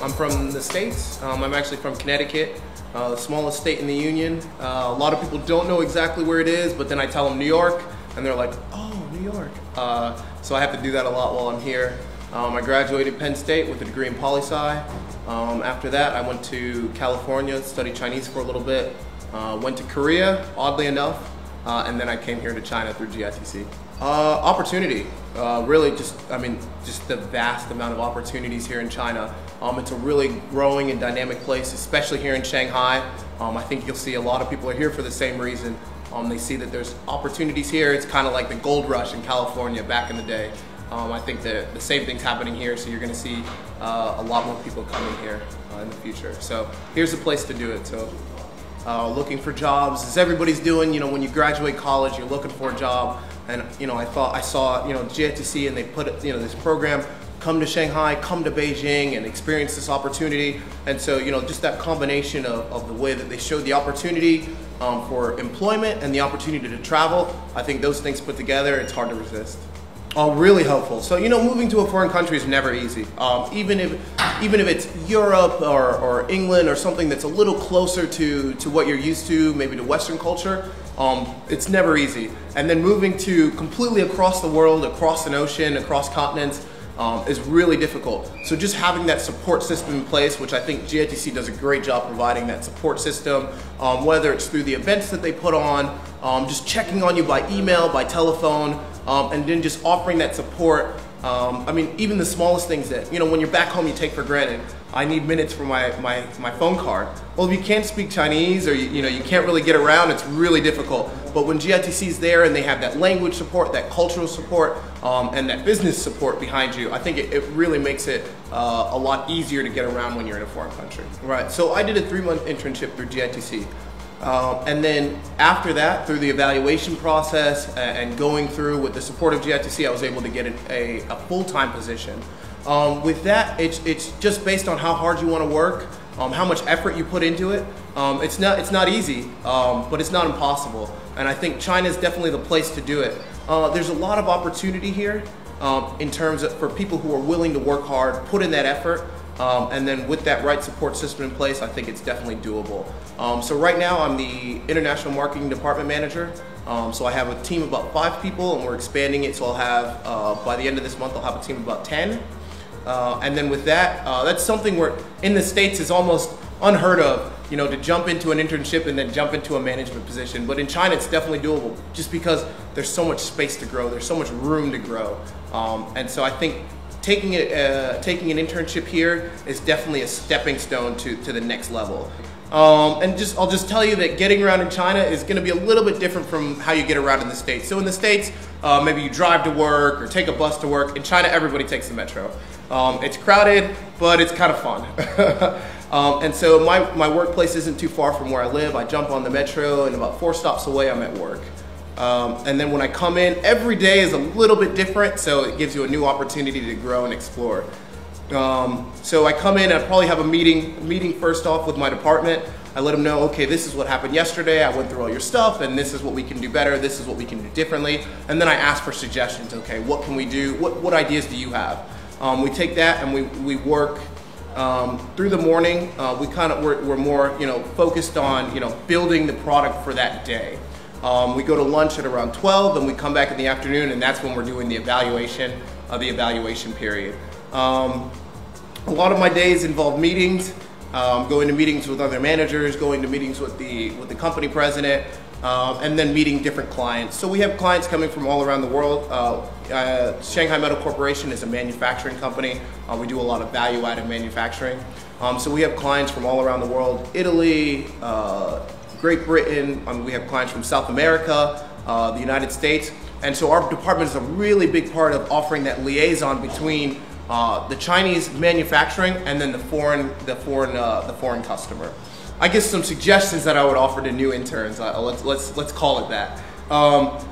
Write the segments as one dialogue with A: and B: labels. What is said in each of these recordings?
A: I'm from the States. I'm actually from Connecticut, the smallest state in the Union. A lot of people don't know exactly where it is, but then I tell them New York, and they're like, oh, New York. So I have to do that a lot while I'm here. I graduated Penn State with a degree in poli-sci. After that, I went to California, studied Chinese for a little bit. Went to Korea, oddly enough, and then I came here to China through Gi2C. Opportunity, really just the vast amount of opportunities here in China. It's a really growing and dynamic place, especially here in Shanghai. I think you'll see a lot of people are here for the same reason. They see that there's opportunities here. It's kind of like the gold rush in California back in the day. I think that the same thing's happening here, so you're going to see a lot more people coming here in the future. So here's the place to do it. So looking for jobs, as everybody's doing, when you graduate college, you're looking for a job. And I saw Gi2C, and they put this program, come to Shanghai, come to Beijing, and experience this opportunity. And so just that combination of the way that they showed the opportunity for employment and the opportunity to travel, I think those things put together, it's hard to resist. Really helpful. So moving to a foreign country is never easy. Even if it's Europe or England or something that's a little closer to what you're used to, maybe to Western culture, it's never easy. And then moving to completely across the world, across an ocean, across continents, is really difficult. So just having that support system in place, which I think Gi2C does a great job providing that support system, whether it's through the events that they put on, just checking on you by email, by telephone, and then just offering that support. Even the smallest things that, when you're back home, you take for granted. I need minutes for my phone card. Well, if you can't speak Chinese, or you can't really get around, it's really difficult. But when Gi2C is there and they have that language support, that cultural support, and that business support behind you, I think it really makes it a lot easier to get around when you're in a foreign country. Right, so I did a 3-month internship through Gi2C. And then after that, through the evaluation process and going through with the support of Gi2C, I was able to get a full-time position. With that, it's just based on how hard you want to work, how much effort you put into it. It's not easy, but it's not impossible. And I think China is definitely the place to do it. There's a lot of opportunity here in terms of for people who are willing to work hard, put in that effort. And then with that right support system in place, I think it's definitely doable. So right now I'm the International Marketing Department Manager. So I have a team of about 5 people, and we're expanding it. So I'll have, by the end of this month, I'll have a team of about 10. And then with that, that's something where in the States is almost unheard of, to jump into an internship and then jump into a management position. But in China, it's definitely doable, just because there's so much space to grow, there's so much room to grow. And so I think taking an internship here is definitely a stepping stone to the next level. I'll just tell you that getting around in China is going to be a little bit different from how you get around in the States. So in the States, maybe you drive to work or take a bus to work. In China, everybody takes the metro. It's crowded, but it's kind of fun. And so my workplace isn't too far from where I live. I jump on the metro, and about 4 stops away, I'm at work. And then when I come in, every day is a little bit different, so it gives you a new opportunity to grow and explore. So I come in, I probably have a meeting first off with my department. I let them know, okay, this is what happened yesterday, I went through all your stuff, and this is what we can do better, this is what we can do differently. And then I ask for suggestions, okay, what can we do, what ideas do you have? We take that and we work through the morning. We're more focused on building the product for that day. We go to lunch at around 12, and we come back in the afternoon, and that's when we're doing the evaluation period. A lot of my days involve meetings, going to meetings with other managers, going to meetings with the company president, and then meeting different clients. So we have clients coming from all around the world. Shanghai Metal Corporation is a manufacturing company. We do a lot of value-added manufacturing. So we have clients from all around the world: Italy, Great Britain. We have clients from South America, the United States. And so our department is a really big part of offering that liaison between the Chinese manufacturing and then the foreign customer. I guess some suggestions that I would offer to new interns. Let's call it that.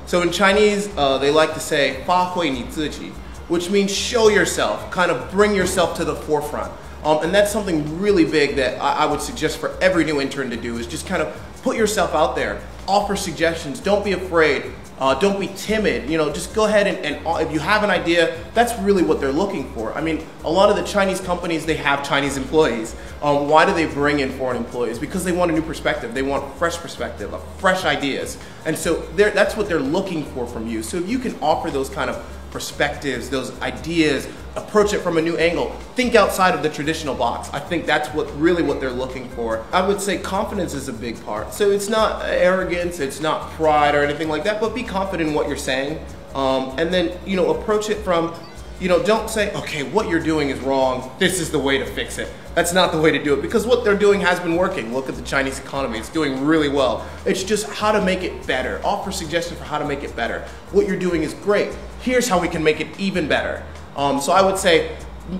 A: So in Chinese, they like to say 发挥你自己, which means show yourself, kind of bring yourself to the forefront. And that's something really big that I would suggest for every new intern to do, is just kind of put yourself out there, offer suggestions, don't be afraid, don't be timid, just go ahead and if you have an idea, that's really what they're looking for. I mean, a lot of the Chinese companies, they have Chinese employees. Why do they bring in foreign employees? Because they want a new perspective, they want fresh perspective, fresh ideas. And so that's what they're looking for from you. So if you can offer those kind of perspectives, those ideas, approach it from a new angle, think outside of the traditional box. I think that's really what they're looking for. I would say confidence is a big part. So it's not arrogance, it's not pride or anything like that, but be confident in what you're saying. And then, approach it from, don't say, okay, what you're doing is wrong, this is the way to fix it. That's not the way to do it, because what they're doing has been working. Look at the Chinese economy, it's doing really well. It's just how to make it better. Offer suggestions for how to make it better. What you're doing is great. Here's how we can make it even better. So I would say,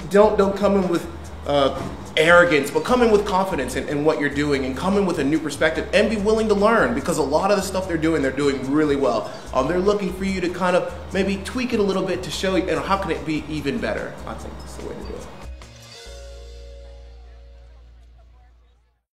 A: don't come in with arrogance, but come in with confidence in what you're doing, and come in with a new perspective, and be willing to learn, because a lot of the stuff they're doing really well. They're looking for you to kind of maybe tweak it a little bit to show you, how can it be even better. I think that's the way to do it.